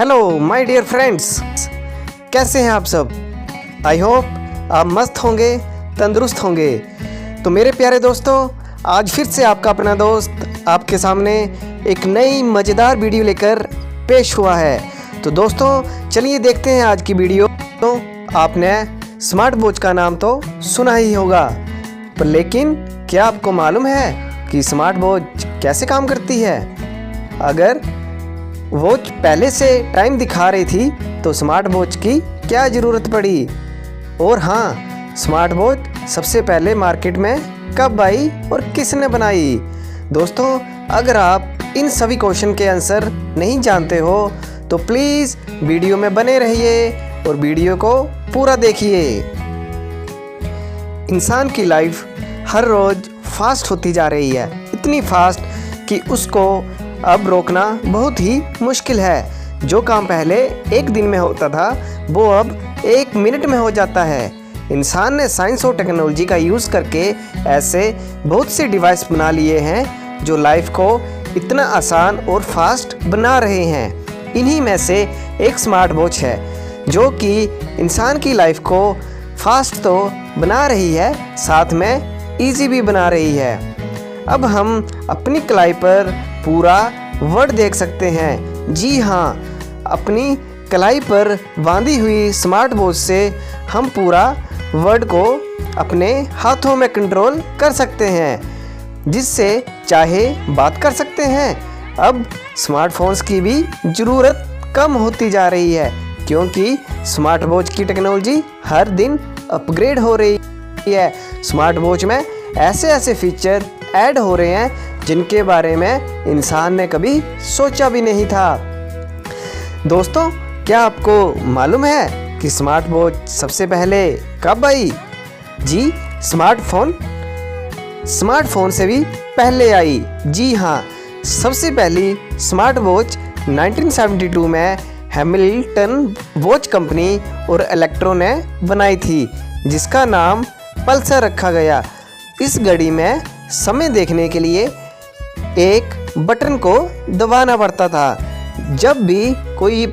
Hello my dear friends, कैसे हैं आप सब। आई होप आप मस्त होंगे, तंदुरुस्त होंगे। तो मेरे प्यारे दोस्तों, आज फिर से आपका अपना दोस्त आपके सामने एक नई मज़ेदार वीडियो लेकर पेश हुआ है। तो दोस्तों चलिए देखते हैं आज की वीडियो। तो आपने स्मार्ट वॉच का नाम तो सुना ही होगा, पर लेकिन क्या आपको मालूम है कि स्मार्ट वॉच कैसे काम करती है। अगर वॉच पहले से टाइम दिखा रही थी तो स्मार्ट वॉच की क्या ज़रूरत पड़ी। और हाँ, स्मार्ट वॉच सबसे पहले मार्केट में कब आई और किसने बनाई। दोस्तों अगर आप इन सभी क्वेश्चन के आंसर नहीं जानते हो तो प्लीज़ वीडियो में बने रहिए और वीडियो को पूरा देखिए। इंसान की लाइफ हर रोज़ फास्ट होती जा रही है, इतनी फास्ट कि उसको अब रोकना बहुत ही मुश्किल है। जो काम पहले एक दिन में होता था वो अब एक मिनट में हो जाता है। इंसान ने साइंस और टेक्नोलॉजी का यूज़ करके ऐसे बहुत से डिवाइस बना लिए हैं जो लाइफ को इतना आसान और फास्ट बना रहे हैं। इन्हीं में से एक स्मार्ट वॉच है जो कि इंसान की लाइफ को फास्ट तो बना रही है, साथ में इजी भी बना रही है। अब हम अपनी कलाई पर पूरा वर्ल्ड देख सकते हैं। जी हाँ, अपनी कलाई पर बांधी हुई स्मार्ट वॉच से हम पूरा वर्ल्ड को अपने हाथों में कंट्रोल कर सकते हैं, जिससे चाहे बात कर सकते हैं। अब स्मार्टफोन्स की भी ज़रूरत कम होती जा रही है, क्योंकि स्मार्ट वॉच की टेक्नोलॉजी हर दिन अपग्रेड हो रही है। स्मार्ट वॉच में ऐसे ऐसे फीचर ऐड हो रहे हैं जिनके बारे में इंसान ने कभी सोचा भी नहीं था। दोस्तों क्या आपको मालूम है कि स्मार्ट वॉच सबसे पहले कब आई? जी, स्मार्टफोन से भी पहले आई। जी हाँ, सबसे पहली स्मार्ट वॉच 1972 में हैमिल्टन वॉच कंपनी और इलेक्ट्रो ने बनाई थी, जिसका नाम पल्सर रखा गया। इस घड़ी में समय देखने के लिए एक बटन को दबाना पड़ता था। जब भी कोई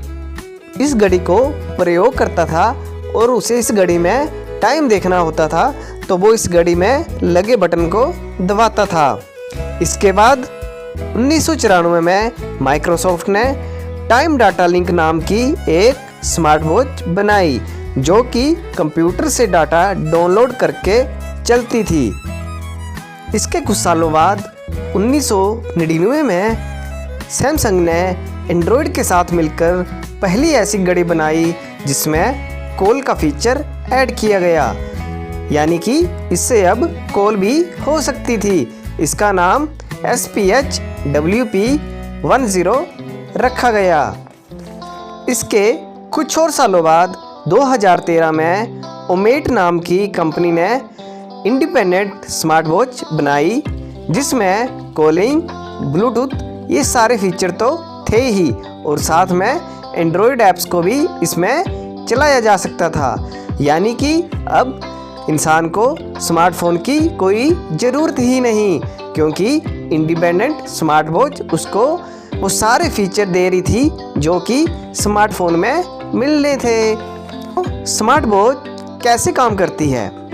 इस घड़ी को प्रयोग करता था और उसे इस घड़ी में टाइम देखना होता था तो वो इस घड़ी में लगे बटन को दबाता था। इसके बाद 1994 में माइक्रोसॉफ्ट ने टाइम डाटा लिंक नाम की एक स्मार्ट वॉच बनाई, जो कि कंप्यूटर से डाटा डाउनलोड करके चलती थी। इसके कुछ सालों बाद 1999 में सैमसंग ने एंड्रॉयड के साथ मिलकर पहली ऐसी घड़ी बनाई जिसमें कॉल का फीचर ऐड किया गया, यानी कि इससे अब कॉल भी हो सकती थी। इसका नाम SPH WP10 रखा गया। इसके कुछ और सालों बाद 2013 में ओमेट नाम की कंपनी ने इंडिपेंडेंट स्मार्ट वॉच बनाई, जिसमें कॉलिंग, ब्लूटूथ ये सारे फीचर तो थे ही, और साथ में एंड्रॉयड ऐप्स को भी इसमें चलाया जा सकता था। यानी कि अब इंसान को स्मार्टफोन की कोई ज़रूरत ही नहीं, क्योंकि इंडिपेंडेंट स्मार्ट वॉच उसको वो सारे फीचर दे रही थी जो कि स्मार्टफोन में मिल रहे थे। स्मार्ट वॉच कैसे काम करती है,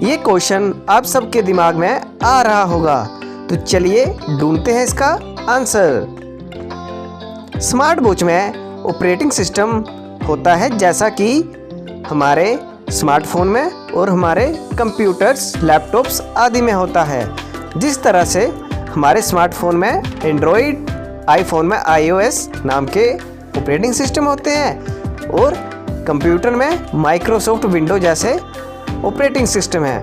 ये क्वेश्चन आप सबके दिमाग में आ रहा होगा, तो चलिए ढूंढते हैं इसका आंसर। स्मार्ट वॉच में ऑपरेटिंग सिस्टम होता है, जैसा कि हमारे स्मार्टफोन में और हमारे कंप्यूटर्स, लैपटॉप्स आदि में होता है। जिस तरह से हमारे स्मार्टफोन में एंड्रॉयड, आईफोन में iOS नाम के ऑपरेटिंग सिस्टम होते हैं और कंप्यूटर में माइक्रोसॉफ्ट विंडो जैसे ऑपरेटिंग सिस्टम है,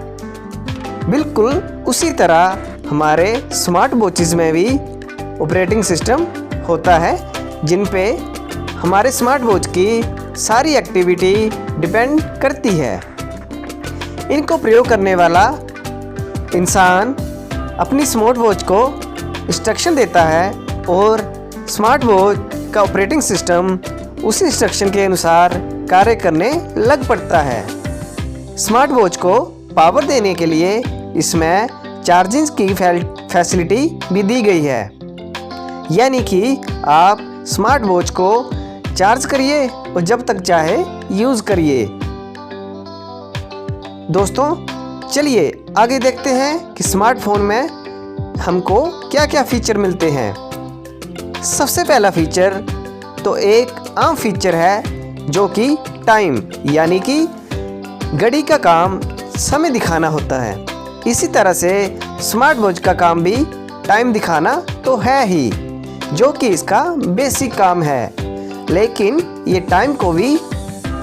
बिल्कुल उसी तरह हमारे स्मार्ट वॉचेस में भी ऑपरेटिंग सिस्टम होता है, जिन पे हमारे स्मार्ट वॉच की सारी एक्टिविटी डिपेंड करती है। इनको प्रयोग करने वाला इंसान अपनी स्मार्ट वॉच को इंस्ट्रक्शन देता है और स्मार्ट वॉच का ऑपरेटिंग सिस्टम उस इंस्ट्रक्शन के अनुसार कार्य करने लग पड़ता है। स्मार्ट वॉच को पावर देने के लिए इसमें चार्जिंग की फैसिलिटी भी दी गई है, यानी कि आप स्मार्ट वॉच को चार्ज करिए और जब तक चाहे यूज़ करिए। दोस्तों चलिए आगे देखते हैं कि स्मार्टफोन में हमको क्या क्या फीचर मिलते हैं। सबसे पहला फीचर तो एक आम फीचर है जो कि टाइम यानी कि घड़ी का काम समय दिखाना होता है। इसी तरह से स्मार्ट वॉच का काम भी टाइम दिखाना तो है ही, जो कि इसका बेसिक काम है, लेकिन ये टाइम को भी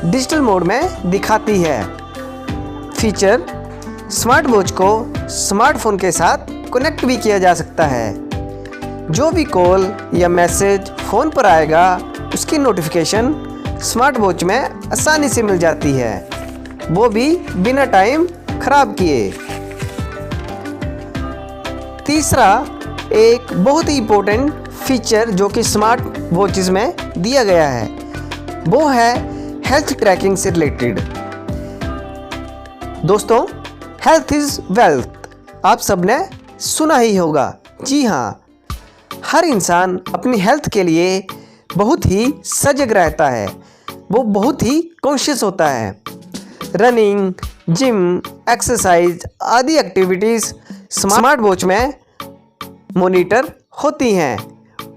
डिजिटल मोड में दिखाती है। फीचर स्मार्ट वॉच को स्मार्टफोन के साथ कनेक्ट भी किया जा सकता है। जो भी कॉल या मैसेज फ़ोन पर आएगा उसकी नोटिफिकेशन स्मार्ट वॉच में आसानी से मिल जाती है, वो भी बिना टाइम खराब किए। तीसरा एक बहुत ही इम्पोर्टेंट फीचर जो कि स्मार्ट वॉचेस में दिया गया है वो है हेल्थ ट्रैकिंग से रिलेटेड। दोस्तों हेल्थ इज़ वेल्थ, आप सबने सुना ही होगा। जी हाँ, हर इंसान अपनी हेल्थ के लिए बहुत ही सजग रहता है, वो बहुत ही कॉन्शियस होता है। रनिंग, जिम, एक्सरसाइज आदि एक्टिविटीज़ स्मार्ट वॉच में मॉनिटर होती हैं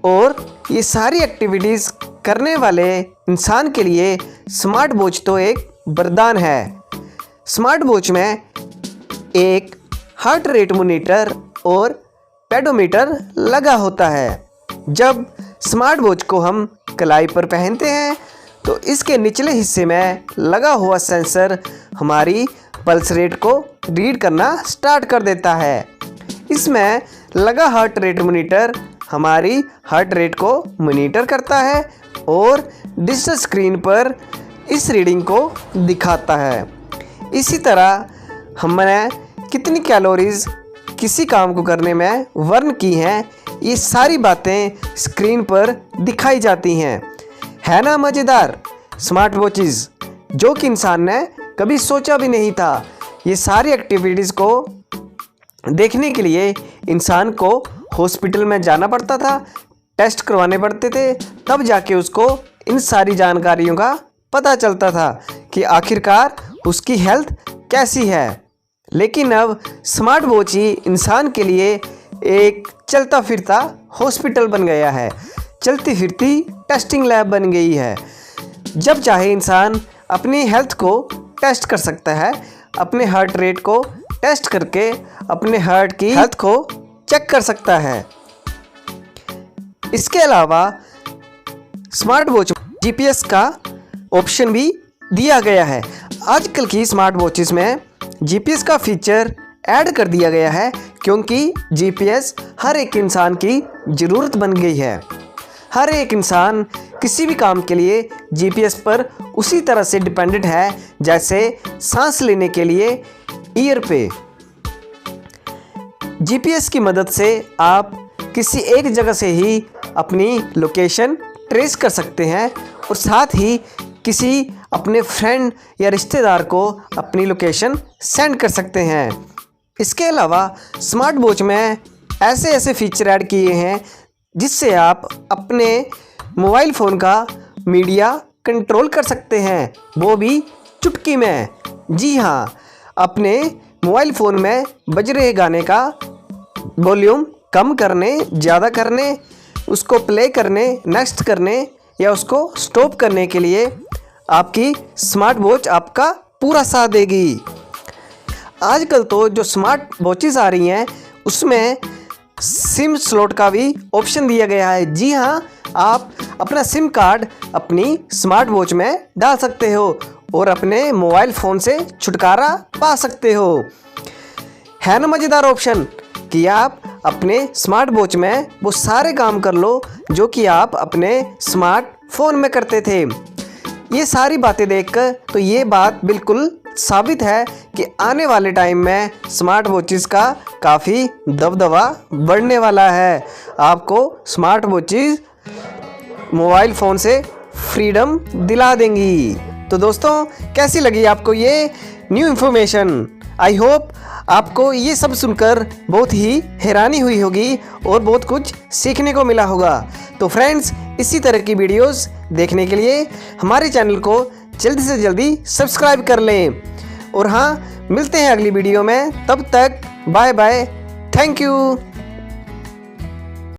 और ये सारी एक्टिविटीज़ करने वाले इंसान के लिए स्मार्ट वॉच तो एक वरदान है। स्मार्ट वॉच में एक हार्ट रेट मॉनिटर और पेडोमीटर लगा होता है। जब स्मार्ट वॉच को हम कलाई पर पहनते हैं तो इसके निचले हिस्से में लगा हुआ सेंसर हमारी पल्स रेट को रीड करना स्टार्ट कर देता है। इसमें लगा हार्ट रेट मॉनिटर हमारी हार्ट रेट को मॉनिटर करता है और डिजिटल स्क्रीन पर इस रीडिंग को दिखाता है। इसी तरह हमने कितनी कैलोरीज किसी काम को करने में बर्न की हैं, ये सारी बातें स्क्रीन पर दिखाई जाती हैं। है ना मज़ेदार स्मार्ट वॉचेस, जो कि इंसान ने कभी सोचा भी नहीं था। ये सारी एक्टिविटीज़ को देखने के लिए इंसान को हॉस्पिटल में जाना पड़ता था, टेस्ट करवाने पड़ते थे, तब जाके उसको इन सारी जानकारियों का पता चलता था कि आखिरकार उसकी हेल्थ कैसी है। लेकिन अब स्मार्ट वॉच ही इंसान के लिए एक चलता फिरता हॉस्पिटल बन गया है, चलती फिरती टेस्टिंग लैब बन गई है। जब चाहे इंसान अपनी हेल्थ को टेस्ट कर सकता है, अपने हार्ट रेट को टेस्ट करके अपने हार्ट की हेल्थ को चेक कर सकता है। इसके अलावा स्मार्ट वॉच जीपीएस का ऑप्शन भी दिया गया है। आजकल की स्मार्ट वॉचेस में जीपीएस का फीचर ऐड कर दिया गया है, क्योंकि जीपीएस हर एक इंसान की ज़रूरत बन गई है। हर एक इंसान किसी भी काम के लिए जीपीएस पर उसी तरह से डिपेंडेंट है जैसे सांस लेने के लिए ईयर पे। जीपीएस की मदद से आप किसी एक जगह से ही अपनी लोकेशन ट्रेस कर सकते हैं और साथ ही किसी अपने फ्रेंड या रिश्तेदार को अपनी लोकेशन सेंड कर सकते हैं। इसके अलावा स्मार्ट वॉच में ऐसे ऐसे फीचर ऐड किए हैं जिससे आप अपने मोबाइल फ़ोन का मीडिया कंट्रोल कर सकते हैं, वो भी चुटकी में। जी हाँ, अपने मोबाइल फ़ोन में बज रहे गाने का वॉल्यूम कम करने, ज़्यादा करने, उसको प्ले करने, नेक्स्ट करने या उसको स्टॉप करने के लिए आपकी स्मार्ट वॉच आपका पूरा साथ देगी। आजकल तो जो स्मार्ट वॉचेस आ रही हैं उसमें सिम स्लॉट का भी ऑप्शन दिया गया है। जी हाँ, आप अपना सिम कार्ड अपनी स्मार्ट वॉच में डाल सकते हो और अपने मोबाइल फ़ोन से छुटकारा पा सकते हो। है ना मज़ेदार ऑप्शन कि आप अपने स्मार्ट वॉच में वो सारे काम कर लो जो कि आप अपने स्मार्ट फ़ोन में करते थे। ये सारी बातें देखकर तो ये बात बिल्कुल साबित है कि आने वाले टाइम में स्मार्ट वॉचेस का काफ़ी दबदबा बढ़ने वाला है। आपको स्मार्ट वॉचेस मोबाइल फ़ोन से फ्रीडम दिला देंगी। तो दोस्तों, कैसी लगी आपको ये न्यू इन्फॉर्मेशन? आई होप आपको ये सब सुनकर बहुत ही हैरानी हुई होगी और बहुत कुछ सीखने को मिला होगा। तो फ्रेंड्स, इसी तरह की वीडियोस देखने के लिए हमारे चैनल को जल्दी से जल्दी सब्सक्राइब कर लें। और हाँ, मिलते हैं अगली वीडियो में, तब तक बाय बाय, थैंक यू।